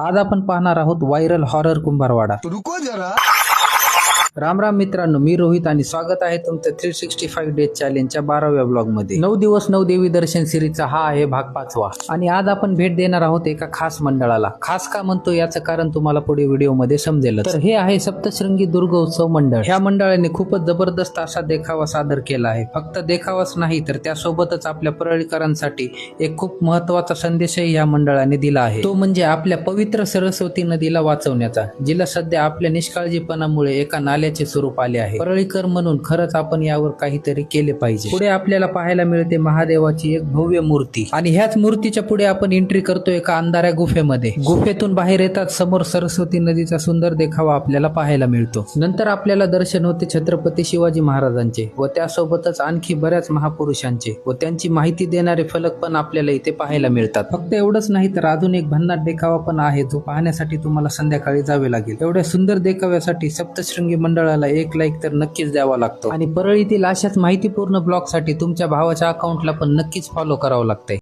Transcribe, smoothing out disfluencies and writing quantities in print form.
आज आपण पाहणार आहोत व्हायरल हॉरर कुंभारवाडा। रुको जरा। राम राम मित्रांनो, मी रोहित आणि स्वागत आहे तुमचं 365 डेज चॅलेंजच्या 12व्या ब्लॉग मध्ये। 9 दिवस 9 देवी दर्शन सिरीजचा हा आहे भाग 5वा आणि आज आपण भेट देणार आहोत एका खास मंडळाला। खास का म्हणतो याचं कारण तुम्हाला पुढे व्हिडिओ मध्ये समजेल। तर हे आहे सप्तशृंगी दुर्गोत्सव मंडळ। ह्या मंडळाने खूपच जबरदस्त असा देखावा सादर केला आहे। फक्त देखावाच नाही तर त्यासोबतच आपल्या परळीकरांसाठी एक खूप महत्त्वाचा संदेशही या मंडळाने दिला आहे। तो म्हणजे आपल्या पवित्र सरस्वती नदीला वाचवण्याचा, जिला सध्या आपल्या निष्काळजीपणामुळे एका नाल्याचे स्वरूप आले आहे। परळीकर म्हणून खरंच आपण यावर काहीतरी केले पाहिजे। पुढे आपल्याला पाहायला मिळते महादेवाची एक भव्य मूर्ती आणि ह्याच मूर्तीच्या पुढे आपण एंट्री करतो एका अंधाऱ्या गुफेमध्ये। गुफेतून बाहेर येतात समोर सरस्वती नदीचा सुंदर देखावा आपल्याला पाहायला मिळतो। नंतर आपल्याला दर्शन होते छत्रपती शिवाजी महाराजांचे व त्यासोबतच आणखी बऱ्याच महापुरुषांचे व त्यांची माहिती देणारे फलक पण आपल्याला इथे पाहायला मिळतात। फक्त एवढंच नाही तर अजून एक भन्नाट देखावा पण आहे, जो पाहण्यासाठी तुम्हाला संध्याकाळी जावे लागेल। एवढ्या सुंदर देखाव्यासाठी सप्तशृंगी मंडळाला एक लाईक तर नक्कीच द्यावा लागतो आणि परळीतील अशाच माहितीपूर्ण ब्लॉग साठी तुमच्या भावाच्या अकाउंटला पण नक्कीच फॉलो करावं लागतंय।